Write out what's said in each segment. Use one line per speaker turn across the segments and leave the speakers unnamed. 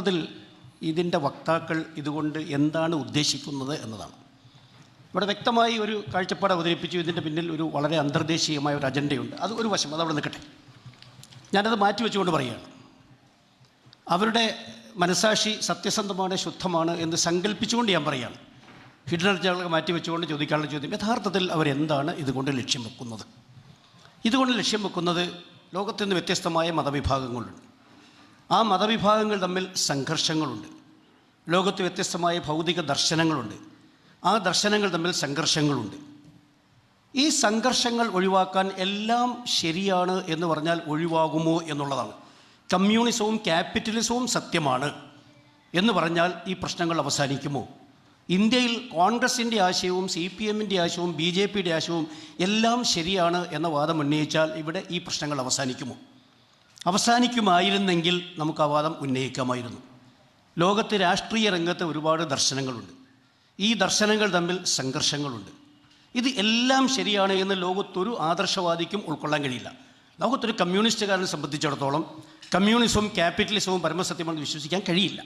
അതിൽ ഇതിൻ്റെ വക്താക്കൾ ഇതുകൊണ്ട് എന്താണ് ഉദ്ദേശിക്കുന്നത് എന്നതാണ്. ഇവിടെ വ്യക്തമായി ഒരു കാഴ്ചപ്പാട് അവതരിപ്പിച്ചു. ഇതിൻ്റെ പിന്നിൽ ഒരു വളരെ അന്തർദേശീയമായ ഒരു അജണ്ടയുണ്ട്. അത് ഒരു വശം, അതവിടെ നിൽക്കട്ടെ. ഞാനത് മാറ്റിവെച്ചുകൊണ്ട് പറയുകയാണ്. അവരുടെ മനസാക്ഷി സത്യസന്ധമാണ്, ശുദ്ധമാണ് എന്ന് സങ്കല്പിച്ചുകൊണ്ട് ഞാൻ പറയുകയാണ്. ഹിഡൻ അജണ്ടകളൊക്കെ മാറ്റിവെച്ചുകൊണ്ട് ചോദിക്കാനുള്ള ചോദ്യം, യഥാർത്ഥത്തിൽ അവരെന്താണ് ഇതുകൊണ്ട് ലക്ഷ്യം വെക്കുന്നത്? ഇതുകൊണ്ട് ലക്ഷ്യം വെക്കുന്നത് ലോകത്തു നിന്ന് വ്യത്യസ്തമായ മതവിഭാഗങ്ങളുണ്ട്. ആ മതവിഭാഗങ്ങൾ തമ്മിൽ സംഘർഷങ്ങളുണ്ട്. ലോകത്ത് വ്യത്യസ്തമായ ഭൗതിക ദർശനങ്ങളുണ്ട്. ആ ദർശനങ്ങൾ തമ്മിൽ സംഘർഷങ്ങളുണ്ട്. ഈ സംഘർഷങ്ങൾ ഒഴിവാക്കാൻ എല്ലാം ശരിയാണ് എന്ന് പറഞ്ഞാൽ ഒഴിവാകുമോ എന്നുള്ളതാണ്. കമ്മ്യൂണിസവും ക്യാപിറ്റലിസവും സത്യമാണ് എന്ന് പറഞ്ഞാൽ ഈ പ്രശ്നങ്ങൾ അവസാനിക്കുമോ? ഇന്ത്യയിൽ കോൺഗ്രസിൻ്റെ ആശയവും CPM-ൻ്റെ ആശയവും BJP-യുടെ ആശയവും എല്ലാം ശരിയാണ് എന്ന വാദം ഉന്നയിച്ചാൽ ഇവിടെ ഈ പ്രശ്നങ്ങൾ അവസാനിക്കുമോ? അവസാനിക്കുമായിരുന്നെങ്കിൽ നമുക്ക് ആ വാദം ഉന്നയിക്കാമായിരുന്നു. ലോകത്ത് രാഷ്ട്രീയ രംഗത്ത് ഒരുപാട് ദർശനങ്ങളുണ്ട്. ഈ ദർശനങ്ങൾ തമ്മിൽ സംഘർഷങ്ങളുണ്ട്. ഇത് എല്ലാം ശരിയാണ് എന്ന് ലോകത്തൊരു ആദർശവാദിക്കും ഉൾക്കൊള്ളാൻ കഴിയില്ല. ലോകത്തൊരു കമ്മ്യൂണിസ്റ്റുകാരനെ സംബന്ധിച്ചിടത്തോളം കമ്മ്യൂണിസവും ക്യാപിറ്റലിസവും പരമസത്യമാണെന്ന് വിശ്വസിക്കാൻ കഴിയില്ല.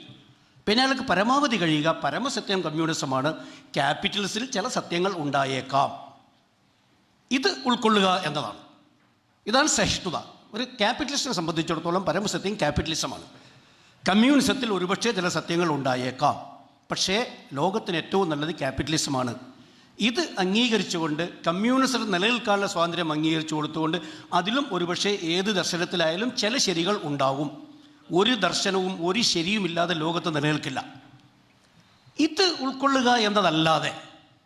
പിന്നെ അയാൾക്ക് പരമാവധി കഴിയുക പരമസത്യം കമ്മ്യൂണിസമാണ്, ക്യാപിറ്റലിസത്തിൽ ചില സത്യങ്ങൾ ഉണ്ടായേക്കാം, ഇത് ഉൾക്കൊള്ളുക എന്നതാണ്. ഇതാണ് സഹിഷ്ണുത. ഒരു ക്യാപിറ്റലിസ്റ്റിനെ സംബന്ധിച്ചിടത്തോളം പരമസത്യം ക്യാപിറ്റലിസമാണ്. കമ്മ്യൂണിസത്തിൽ ഒരുപക്ഷെ ചില സത്യങ്ങൾ ഉണ്ടായേക്കാം, പക്ഷേ ലോകത്തിന് ഏറ്റവും നല്ലത് ക്യാപിറ്റലിസമാണ്. ഇത് അംഗീകരിച്ചുകൊണ്ട് കമ്മ്യൂണിസം നിലനിൽക്കാനുള്ള സ്വാതന്ത്ര്യം അംഗീകരിച്ചു കൊടുത്തുകൊണ്ട് അതിലും ഒരുപക്ഷെ ഏത് ദർശനത്തിലായാലും ചില ശരികൾ ഉണ്ടാവും. ഒരു ദർശനവും ഒരു ശരിയുമില്ലാതെ ലോകത്ത് നിലനിൽക്കില്ല. ഇത് ഉൾക്കൊള്ളുക എന്നതല്ലാതെ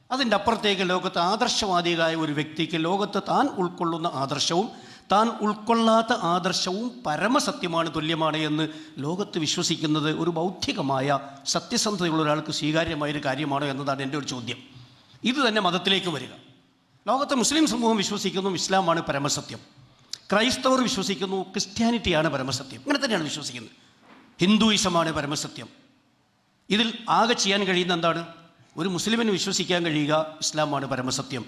അതിൻ്റെ അപ്പുറത്തേക്ക് ലോകത്ത് ആദർശവാദിയായ ഒരു വ്യക്തിക്ക് ലോകത്ത് താൻ ഉൾക്കൊള്ളുന്ന ആദർശവും താൻ ഉൾക്കൊള്ളാത്ത ആദർശവും പരമസത്യമാണ്, തുല്യമാണ് എന്ന് ലോകത്ത് വിശ്വസിക്കുന്നത് ഒരു ബൗദ്ധികമായ സത്യസന്ധതയുള്ള ഒരാൾക്ക് സ്വീകാര്യമായൊരു കാര്യമാണോ എന്നതാണ് എൻ്റെ ഒരു ചോദ്യം. ഇത് തന്നെ മതത്തിലേക്ക് വരിക. ലോകത്തെ മുസ്ലിം സമൂഹം വിശ്വസിക്കുന്നു ഇസ്ലാമാണ് പരമസത്യം. ക്രൈസ്തവർ വിശ്വസിക്കുന്നു ക്രിസ്ത്യാനിറ്റിയാണ് പരമസത്യം. ഇങ്ങനെ തന്നെയാണ് വിശ്വസിക്കുന്നത്. ഹിന്ദുയിസമാണ് പരമസത്യം. ഇതിൽ ആകെ ചെയ്യാൻ കഴിയുന്ന എന്താണ്? ഒരു മുസ്ലിമിന് വിശ്വസിക്കാൻ കഴിയുക ഇസ്ലാമാണ് പരമസത്യം.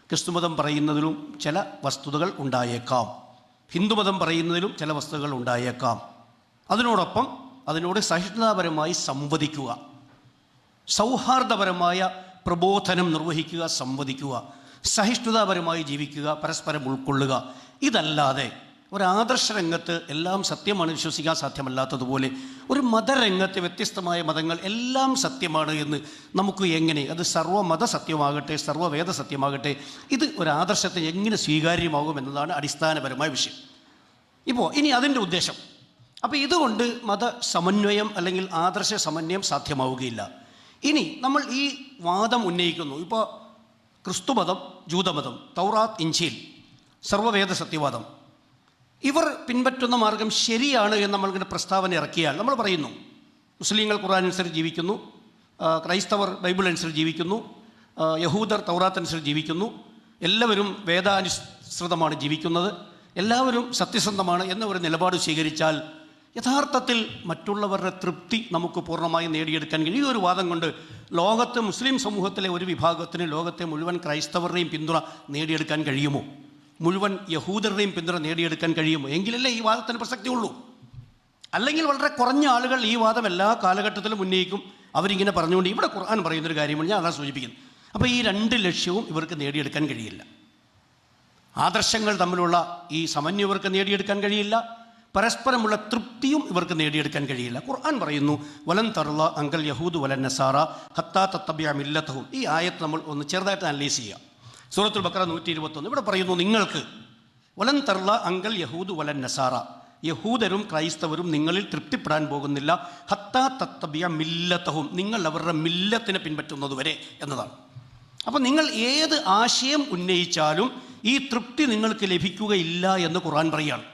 ക്രിസ്തുമതം പറയുന്നതിലും ചില വസ്തുതകൾ ഉണ്ടായേക്കാം, ഹിന്ദുമതം പറയുന്നതിലും ചില വസ്തുതകൾ ഉണ്ടായേക്കാം. അതിനോടൊപ്പം അതിനോട് സഹിഷ്ണുതാപരമായി സംവദിക്കുക, സൗഹാർദ്ദപരമായ പ്രബോധനം നിർവഹിക്കുക, സംവദിക്കുക, സഹിഷ്ണുതാപരമായി ജീവിക്കുക, പരസ്പരം ഉൾക്കൊള്ളുക. ഇതല്ലാതെ ഒരാദർശ രംഗത്ത് എല്ലാം സത്യമാണ് വിശ്വസിക്കാൻ സാധ്യമല്ലാത്തതുപോലെ ഒരു മതരംഗത്ത് വ്യത്യസ്തമായ മതങ്ങൾ എല്ലാം സത്യമാണ് എന്ന് നമുക്ക് എങ്ങനെ, അത് സർവ്വമത സത്യമാകട്ടെ സർവ്വവേദ സത്യമാകട്ടെ, ഇത് ഒരാദർശത്തിന് എങ്ങനെ സ്വീകാര്യമാകും എന്നതാണ് അടിസ്ഥാനപരമായ വിഷയം. ഇപ്പോൾ ഇനി അതിൻ്റെ ഉദ്ദേശം, അപ്പോൾ ഇതുകൊണ്ട് മത സമന്വയം അല്ലെങ്കിൽ ആദർശ സമന്വയം സാധ്യമാവുകയില്ല. ഇനി നമ്മൾ ഈ വാദം ഉന്നയിക്കുന്നു. ഇപ്പോൾ ക്രിസ്തുമതം, ജൂതമതം, തൗറാത്ത്, ഇഞ്ചീൽ, സർവ്വവേദ സത്യവാദം, ഇവർ പിൻപറ്റുന്ന മാർഗം ശരിയാണ് എന്ന് നമ്മളിങ്ങനെ പ്രസ്താവന ഇറക്കിയാൽ നമ്മൾ പറയുന്നു മുസ്ലിങ്ങൾ ഖുർആൻ അനുസരിച്ച് ജീവിക്കുന്നു, ക്രൈസ്തവർ ബൈബിൾ അനുസരിച്ച് ജീവിക്കുന്നു, യഹൂദർ തൗറാത്ത് അനുസരിച്ച് ജീവിക്കുന്നു, എല്ലാവരും വേദാനുസൃതമാണ് ജീവിക്കുന്നത്, എല്ലാവരും സത്യസന്ധമാണ് എന്ന ഒരു നിലപാട് സ്വീകരിച്ചാൽ യഥാർത്ഥത്തിൽ മറ്റുള്ളവരുടെ തൃപ്തി നമുക്ക് പൂർണ്ണമായി നേടിയെടുക്കാൻ കഴിയും. ഈ ഒരു വാദം കൊണ്ട് ലോകത്ത് മുസ്ലിം സമൂഹത്തിലെ ഒരു വിഭാഗത്തിന് ലോകത്തെ മുഴുവൻ ക്രൈസ്തവരുടെയും പിന്തുണ നേടിയെടുക്കാൻ കഴിയുമോ? മുഴുവൻ യഹൂദരുടെയും പിന്തുണ നേടിയെടുക്കാൻ കഴിയുമോ? എങ്കിലല്ലേ ഈ വാദത്തിന് പ്രസക്തിയുള്ളൂ. അല്ലെങ്കിൽ വളരെ കുറഞ്ഞ ആളുകൾ ഈ വാദം എല്ലാ കാലഘട്ടത്തിലും ഉന്നയിക്കും. അവരിങ്ങനെ പറഞ്ഞുകൊണ്ട് ഇവിടെ ഖുർആൻ പറയുന്നൊരു കാര്യമാണ്, ഞാൻ അതാണ് സൂചിപ്പിക്കുന്നത്. അപ്പോൾ ഈ രണ്ട് ലക്ഷ്യവും ഇവർക്ക് നേടിയെടുക്കാൻ കഴിയില്ല. ആദർശങ്ങൾ തമ്മിലുള്ള ഈ സമന്വയം ഇവർക്ക് നേടിയെടുക്കാൻ കഴിയില്ല. പരസ്പരമുള്ള തൃപ്തിയും ഇവർക്ക് നേടിയെടുക്കാൻ കഴിയില്ല. ഖുർആൻ പറയുന്നു വലൻ തർള അങ്കൽ യഹൂദ് വലൻ നസാറ ഹത്താ തത്തബിഅ മില്ലതഹും. ഈ ആയത്ത് നമ്മൾ ഒന്ന് ചെറുതായിട്ട് അനലൈസ് ചെയ്യുക. സൂറത്തുൽ ബഖറ 121 ഇവിടെ പറയുന്നു നിങ്ങൾക്ക് വലൻ തർള അങ്കൽ യഹൂദ് വലൻ നസാറ, യഹൂദരും ക്രൈസ്തവരും നിങ്ങളിൽ തൃപ്തിപ്പെടാൻ പോകുന്നില്ല, ഹത്താ തത്തബിഅ മില്ലതഹും, നിങ്ങൾ അവരുടെ മില്ലത്തിനെ പിൻപറ്റുന്നത് വരെ എന്നതാണ്. അപ്പം നിങ്ങൾ ഏത് ആശയം ഉന്നയിച്ചാലും ഈ തൃപ്തി നിങ്ങൾക്ക് ലഭിക്കുകയില്ല എന്ന് ഖുർആൻ പറയുകയാണ്.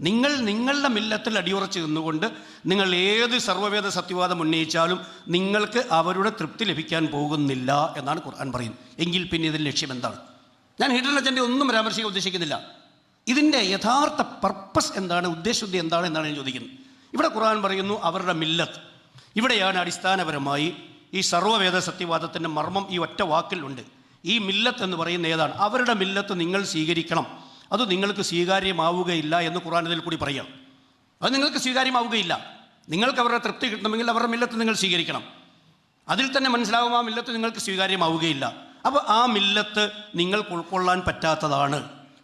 നിങ്ങൾ നിങ്ങളുടെ മില്ലത്തിൽ അടിയുറച്ച് നിന്നുകൊണ്ട് നിങ്ങൾ ഏത് സർവ്വവേദ സത്യവാദം ഉന്നയിച്ചാലും നിങ്ങൾക്ക് അവരുടെ തൃപ്തി ലഭിക്കാൻ പോകുന്നില്ല എന്നാണ് ഖുർആൻ പറയുന്നത്. എങ്കിൽ പിന്നെ ഇതിൻ്റെ ലക്ഷ്യം എന്താണ്? ഞാൻ ഹിഡൻ അജണ്ട ഒന്നും പരാമർശിക്കാൻ ഉദ്ദേശിക്കുന്നില്ല. ഇതിൻ്റെ യഥാർത്ഥ പർപ്പസ് എന്താണ്, ഉദ്ദേശശുദ്ധി എന്താണ് എന്നാണ് ഞാൻ ചോദിക്കുന്നത്. ഇവിടെ ഖുർആൻ പറയുന്നു അവരുടെ മില്ലത്ത്. ഇവിടെയാണ് അടിസ്ഥാനപരമായി ഈ സർവ്വവേദ സത്യവാദത്തിൻ്റെ മർമ്മം ഈ ഒറ്റ വാക്കിലുണ്ട്. ഈ മില്ലത്ത് എന്ന് പറയുന്ന ഏതാണ്? അവരുടെ മില്ലത്ത് നിങ്ങൾ സ്വീകരിക്കണം, അത് നിങ്ങൾക്ക് സ്വീകാര്യമാവുകയില്ല എന്ന് ഖുർആൻ ഇതിൽ കൂടി പറയാം. അത് നിങ്ങൾക്ക് സ്വീകാര്യമാവുകയില്ല. നിങ്ങൾക്ക് അവരുടെ തൃപ്തി കിട്ടണമെങ്കിൽ അവരുടെ മില്ലത്ത് നിങ്ങൾ സ്വീകരിക്കണം. അതിൽ തന്നെ മനസ്സിലാവും ആ മില്ലത്ത് നിങ്ങൾക്ക് സ്വീകാര്യമാവുകയില്ല. അപ്പോൾ ആ മില്ലത്ത് നിങ്ങൾക്ക് ഉൾക്കൊള്ളാൻ പറ്റാത്തതാണ്.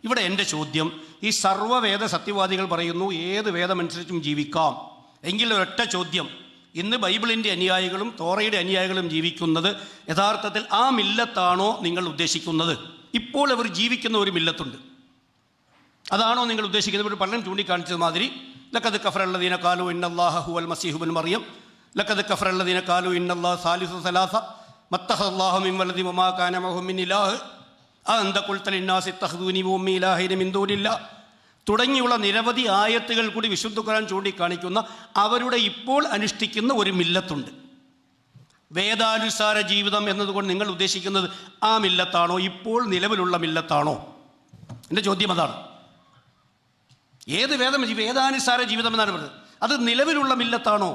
ഇവിടെ എൻ്റെ ചോദ്യം, ഈ സർവ്വവേദ സത്യവാദികൾ പറയുന്നു ഏത് വേദമനുസരിച്ചും ജീവിക്കാം എങ്കിൽ ഒരൊറ്റ ചോദ്യം, ഇന്ന് ബൈബിളിൻ്റെ അനുയായികളും തോറയുടെ അനുയായികളും ജീവിക്കുന്നത് യഥാർത്ഥത്തിൽ ആ മില്ലത്താണോ നിങ്ങൾ ഉദ്ദേശിക്കുന്നത്? ഇപ്പോൾ അവർ ജീവിക്കുന്ന ഒരു മില്ലത്തുണ്ട്, അതാണോ നിങ്ങൾ ഉദ്ദേശിക്കുന്നത്? ഇവിടെ പലരും ചൂണ്ടിക്കാണിച്ചത് മാതിരി ലഖദ് കഫറല്ലദീന ഖാലു ഇന്നല്ലാഹ ഹുവൽ മസീഹു ഇബ്നു മറിയം, ലഖദ് കഫറല്ലദീന ഖാലു ഇന്നല്ലാഹ സാലിസു സലാസ മത്തഖദല്ലാഹു മിൻ വലദി വമാ കാന മഅഹു മിൻ ഇലാഹ് അഅന്ത ഖുൽത ലിന്നാസി ഇത്തഖദൂനി വഉമ്മി ഇലാഹൈന മിൻ ദൂനില്ലാഹ് തുടങ്ങിയുള്ള നിരവധി ആയത്തുകൾ കൂടി വിശുദ്ധ ഖുർആൻ ചൂണ്ടിക്കാണിക്കുന്ന അവരുടെ ഇപ്പോൾ അനുഷ്ഠിക്കുന്ന ഒരു മില്ലത്തുണ്ട്. വേദാനുസാര ജീവിതം എന്നതുകൊണ്ട് നിങ്ങൾ ഉദ്ദേശിക്കുന്നത് ആ മില്ലത്താണോ? ഇപ്പോൾ നിലവിലുള്ള മില്ലത്താണോ? എൻ്റെ ചോദ്യം അതാണ്. ഏത് വേദാനുസാര ജീവിതം എന്നാണ് പറയുന്നത്, അത് നിലവിലുള്ള മില്ലത്താണോ?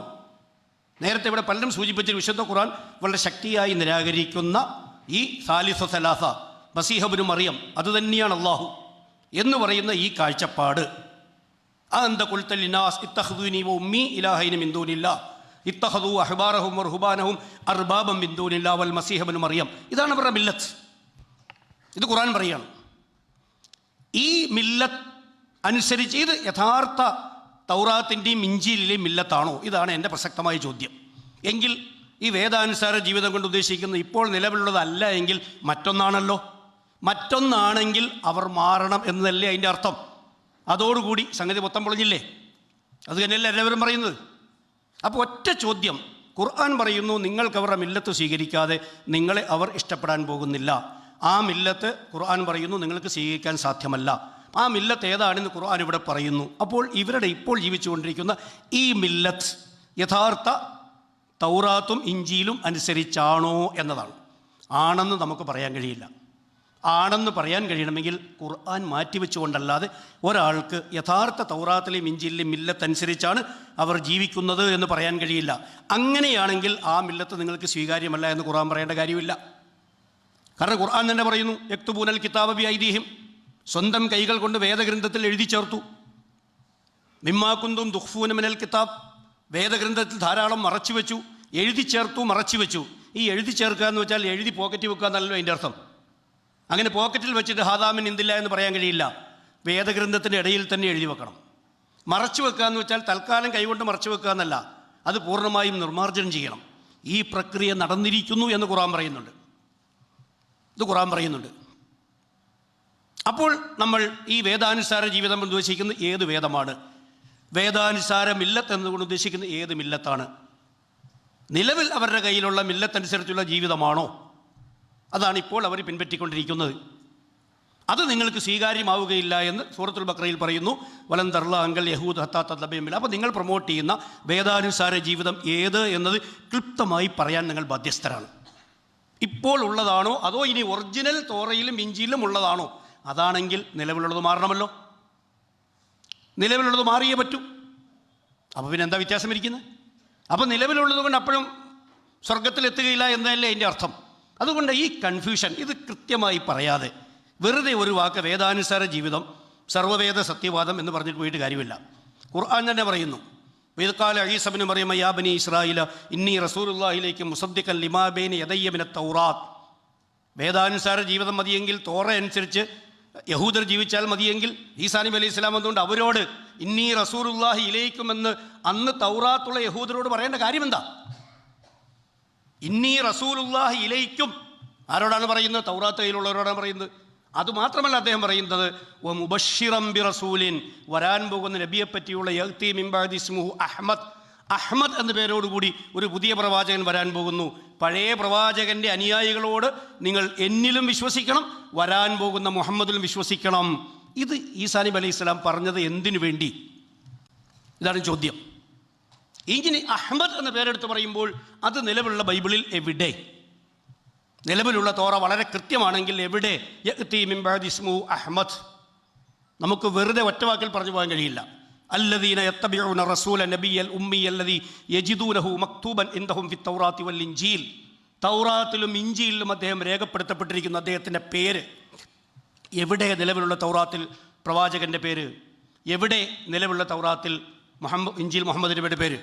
നേരത്തെ ഇവിടെ പലരും സൂചിപ്പിച്ച വിശുദ്ധ ഖുർആൻ വളരെ ശക്തിയായി നിരാകരിക്കുന്ന ഈ സാലിസു സലാസ മസീഹ് ഇബ്നു മറിയം അത് തന്നെയാണ് അള്ളാഹു എന്ന് പറയുന്ന ഈ കാഴ്ചപ്പാട്, അഅന്ത ഖുൽത ലിന്നാസ് ഇത്തഖദൂനി വഉമ്മി ഇലാഹൈന മിൻ ദൂനില്ലാഹ് ഇത്തഖദൂ അഹ്ബാറഹും വറുഹ്ബാനഹും അർബാബൻ മിൻ ദൂനില്ലാഹ് വൽ മസീഹ് ഇബ്നു മറിയം, ഇതാണ് അവരുടെ മില്ലത്ത്. ഇത് ഖുർആൻ പറയുകയാണ്. ഈ മില്ലത്ത് അനുസരിച്ച് ഇത് യഥാർത്ഥ തൗറാത്തിൻ്റെയും ഇഞ്ചീലിലെയും മില്ലത്താണോ? ഇതാണ് എൻ്റെ പ്രസക്തമായ ചോദ്യം. എങ്കിൽ ഈ വേദാനുസാര ജീവിതം കൊണ്ട് ഉദ്ദേശിക്കുന്നത് ഇപ്പോൾ നിലവിലുള്ളതല്ല എങ്കിൽ മറ്റൊന്നാണല്ലോ. മറ്റൊന്നാണെങ്കിൽ അവർ മാറണം എന്നതല്ലേ അതിൻ്റെ അർത്ഥം? അതോടുകൂടി സംഗതി മൊത്തം പൊളിഞ്ഞില്ലേ? അത് തന്നെയല്ലേ എല്ലാവരും പറയുന്നത്. അപ്പോൾ ഒറ്റ ചോദ്യം, ഖുർആൻ പറയുന്നു നിങ്ങൾക്ക് അവരുടെ മില്ലത്ത് സ്വീകരിക്കാതെ നിങ്ങളെ അവർ ഇഷ്ടപ്പെടാൻ പോകുന്നില്ല. ആ മില്ലത്ത് ഖുർആൻ പറയുന്നു നിങ്ങൾക്ക് സ്വീകരിക്കാൻ സാധ്യമല്ല. ആ മില്ലത്ത് ഏതാണെന്ന് ഖുർആൻ ഇവിടെ പറയുന്നു. അപ്പോൾ ഇവരുടെ ഇപ്പോൾ ജീവിച്ചുകൊണ്ടിരിക്കുന്ന ഈ മില്ലത്ത് യഥാർത്ഥ തൗറാത്തും ഇഞ്ചീലും അനുസരിച്ചാണോ എന്നതാണ്. ആണെന്ന് നമുക്ക് പറയാൻ കഴിയില്ല. ആണെന്ന് പറയാൻ കഴിയണമെങ്കിൽ ഖുർആൻ മാറ്റിവെച്ചുകൊണ്ടല്ലാതെ ഒരാൾക്ക് യഥാർത്ഥ തൗറാത്തിലെയും ഇഞ്ചീലിലെയും മില്ലത്ത് അനുസരിച്ചാണ് അവർ ജീവിക്കുന്നത് എന്ന് പറയാൻ കഴിയില്ല. അങ്ങനെയാണെങ്കിൽ ആ മില്ലത്ത് നിങ്ങൾക്ക് സ്വീകാര്യമല്ല എന്ന് ഖുർആൻ പറയേണ്ട കാര്യമില്ല. കാരണം ഖുർആൻ തന്നെ പറയുന്നു, യക്തുബൂനൽ കിതാബ ബിഐദീഹിം, സ്വന്തം കൈകൾ കൊണ്ട് വേദഗ്രന്ഥത്തിൽ എഴുതി ചേർത്തു. മിമ്മാ കുന്തും തുഖ്ഫൂന മിനൽ കിതാബ്, വേദഗ്രന്ഥത്തിൽ ധാരാളം മറച്ചു വെച്ചു, എഴുതി ചേർത്തു, മറച്ചു വെച്ചു. ഈ എഴുതി ചേർക്കുക എന്ന് വെച്ചാൽ എഴുതി പോക്കറ്റിൽ വെക്കുക എന്നല്ലോ അതിൻ്റെ അർത്ഥം. അങ്ങനെ പോക്കറ്റിൽ വെച്ചിട്ട് ഹാദാമിൻ ഇന്ദില്ല എന്ന് പറയാൻ കഴിയില്ല. വേദഗ്രന്ഥത്തിൻ്റെ ഇടയിൽ തന്നെ എഴുതി വെക്കണം. മറച്ചു വെക്കുക എന്ന് വെച്ചാൽ തൽക്കാലം കൈകൊണ്ട് മറച്ചു വെക്കുക എന്നല്ല, അത് പൂർണ്ണമായും നിർമ്മാർജ്ജനം ചെയ്യണം. ഈ പ്രക്രിയ നടന്നിരിക്കുന്നു എന്ന് ഖുർആൻ പറയുന്നുണ്ട്. ഇത് ഖുർആൻ പറയുന്നുണ്ട്. അപ്പോൾ നമ്മൾ ഈ വേദാനുസാര ജീവിതം ഉദ്ദേശിക്കുന്നത് ഏത് വേദമാണ്? വേദാനുസാര മില്ലത്ത് എന്നതുകൊണ്ട് ഉദ്ദേശിക്കുന്നത് ഏത് മില്ലത്താണ്? നിലവിൽ അവരുടെ കയ്യിലുള്ള മില്ലത്തനുസരിച്ചുള്ള ജീവിതമാണോ? അതാണ് ഇപ്പോൾ അവർ പിൻപറ്റിക്കൊണ്ടിരിക്കുന്നത്. അത് നിങ്ങൾക്ക് സ്വീകാര്യമാവുകയില്ല എന്ന് സൂറത്തുൽ ബഖറയിൽ പറയുന്നു, വലൻ തർല അങ്കൽ യഹൂദ് ഹത്താ തദ്ബിമില്ല. അപ്പോൾ നിങ്ങൾ പ്രൊമോട്ട് ചെയ്യുന്ന വേദാനുസാര ജീവിതം ഏത് എന്നത് ക്ലിപ്തമായി പറയാൻ നിങ്ങൾ ബാധ്യസ്ഥരാണ്. ഇപ്പോൾ ഉള്ളതാണോ അതോ ഇനി ഒറിജിനൽ തോറയിലും ഇഞ്ചിയിലും ഉള്ളതാണോ? അതാണെങ്കിൽ നിലവിലുള്ളത് മാറണമല്ലോ. നിലവിലുള്ളത് മാറിയേ പറ്റൂ. അപ്പോൾ പിന്നെ എന്താ വ്യത്യാസം ഇരിക്കുന്നത്? അപ്പോൾ നിലവിലുള്ളത് കൊണ്ട് അപ്പോഴും സ്വർഗത്തിലെത്തുകയില്ല എന്നതല്ലേ അതിൻ്റെ അർത്ഥം. അതുകൊണ്ട് ഈ കൺഫ്യൂഷൻ ഇത് കൃത്യമായി പറയാതെ വെറുതെ ഒരു വാക്ക് വേദാനുസാര ജീവിതം, സർവ്വവേദ സത്യവാദം എന്ന് പറഞ്ഞിട്ട് പോയിട്ട് കാര്യമില്ല. ഖുർആൻ തന്നെ പറയുന്നു, വഇദ്ഖാല ഈസ ഇബ്നു മറിയം യാ ബനി ഇസ്രായീല ഇന്നി റസൂലുള്ളാഹിയിലേക്ക് മുസദ്ദിഖൻ ലിമാ ബൈന യദയ്യ മിനത്ത് തൗറാത്ത്. വേദാനുസാര ജീവിതം മതിയെങ്കിൽ, തോറ അനുസരിച്ച് യഹൂദർ ജീവിച്ചാൽ മതിയെങ്കിൽ, ഈസാ നബി അലൈഹി സ്വലാം എന്നുകൊണ്ട് അവരോട് ഇന്നി റസൂലുള്ളാഹി ഇലൈക്കുമെന്ന് അന്ന് തൗറാത്തുള്ള യഹൂദരോട് പറയേണ്ട കാര്യം എന്താ? ഇന്നി റസൂലുള്ളാഹി ഇലൈക്കും ആരോടാണ് പറയുന്നത്? തൗറാത്ത് കയ്യിലുള്ളവരോടാണ് പറയുന്നത്. അതുമാത്രമല്ല അദ്ദേഹം പറയുന്നത് വ മുബശ്ശിറൻ ബി റസൂലിൻ, വരാൻ പോകുന്ന നബിയെ പറ്റിയുള്ള യഅ്തി മിൻ ബഅദി ഇസ്മുഹു അഹ്മദ്, അഹ്മദ് എന്ന പേരോടുകൂടി ഒരു പുതിയ പ്രവാചകൻ വരാൻ പോകുന്നു. പഴയ പ്രവാചകൻ്റെ അനുയായികളോട് നിങ്ങൾ എന്നിലും വിശ്വസിക്കണം, വരാൻ പോകുന്ന മുഹമ്മദിലും വിശ്വസിക്കണം. ഇത് ഈസാ നബി അലൈഹി സ്വലാം പറഞ്ഞത് എന്തിനു വേണ്ടി? ഇതാണ് ചോദ്യം. ഇങ്ങനെ അഹ്മദ് എന്ന പേരെടുത്ത് പറയുമ്പോൾ അത് നിലവിലുള്ള ബൈബിളിൽ എവിടെ? നിലവിലുള്ള തോറ വളരെ കൃത്യമാണെങ്കിൽ എവിടെ യഅ്തി മിൻ ബഅദി ഇസ്മുഹു അഹ്മദ്? നമുക്ക് വെറുതെ ഒറ്റവാക്കിൽ പറഞ്ഞു പോകാൻ കഴിയില്ല. അല്ലദീന യത്തബിഊന റസൂല നബിയൽ ഉമ്മിയല്ലദീ യജിദൂനഹു മക്തൂബൻ ഇൻദഹും ഫി തൗറാത്തി വൽ ഇൻജീൽ. തൗറാത്തിലും ഇഞ്ചീലിലും അദ്ദേഹം രേഖപ്പെടുത്തപ്പെട്ടിരിക്കുന്ന അദ്ദേഹത്തിൻ്റെ പേര് എവിടെ? നിലവിലുള്ള തൗറാത്തിൽ പ്രവാചകൻ്റെ പേര് എവിടെ? നിലവിലുള്ള തൗറാത്തിൽ ഇഞ്ചീൽ മുഹമ്മദ് നബിയുടെ പേര്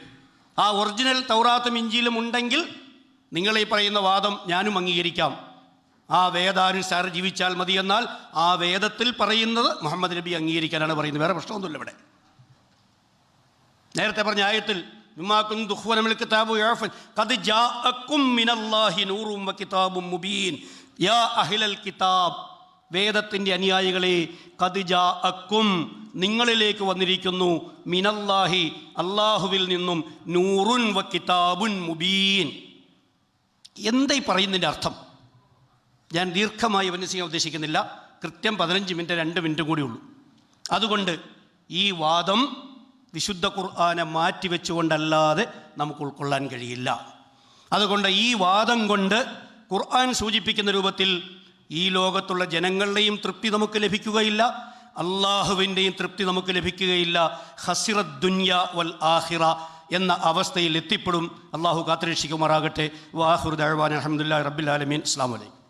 ആ ഒറിജിനൽ തൗറാത്തും ഇഞ്ചിയിലും ഉണ്ടെങ്കിൽ നിങ്ങൾ ഈ പറയുന്ന വാദം ഞാനും അംഗീകരിക്കാം. ആ വേദാനുസാരം ജീവിച്ചാൽ മതി. എന്നാൽ ആ വേദത്തിൽ പറയുന്നത് മുഹമ്മദ് നബി അംഗീകരിക്കാനാണ് പറയുന്നത്. വേറെ പ്രശ്നമൊന്നുമില്ല ഇവിടെ. നേരത്തെ പറഞ്ഞ ആയത്തിൽ വേദത്തിൻ്റെ അനുയായികളെ, ഖദ് ജാഅക്കും നിങ്ങളിലേക്ക് വന്നിരിക്കുന്നു, മിനല്ലാഹി അല്ലാഹുവിൽ നിന്നും, നൂറുൻ വ കിതാബുൻ മുബീൻ. എന്താ ഈ പറയുന്നതിൻ്റെ അർത്ഥം? ഞാൻ ദീർഘമായി ഉപന്യസിക്കാൻ ഉദ്ദേശിക്കുന്നില്ല. കൃത്യം 15 മിനിറ്റ് 2 മിനിറ്റും കൂടി ഉള്ളൂ. അതുകൊണ്ട് ഈ വാദം വിശുദ്ധ ഖുർആനെ മാറ്റിവെച്ചുകൊണ്ടല്ലാതെ നമുക്ക് ഉൾക്കൊള്ളാൻ കഴിയില്ല. അതുകൊണ്ട് ഈ വാദം കൊണ്ട് ഖുർആൻ സൂചിപ്പിക്കുന്ന രൂപത്തിൽ ഈ ലോകത്തുള്ള ജനങ്ങളുടെയും തൃപ്തി നമുക്ക് ലഭിക്കുകയില്ല, അള്ളാഹുവിൻ്റെയും തൃപ്തി നമുക്ക് ലഭിക്കുകയില്ല. ഖസിറദ് ദുനിയ വൽ ആഖിറ എന്ന അവസ്ഥയിൽ എത്തിപ്പെടും. അള്ളാഹു കാത്തുരക്ഷിക്കുമാറാകട്ടെ. വാഖിറു ദഅ്വാനാ അൽഹംദുലില്ലാഹി റബ്ബിൽ ആലമീൻ. അസ്സലാമു അലൈക്കും.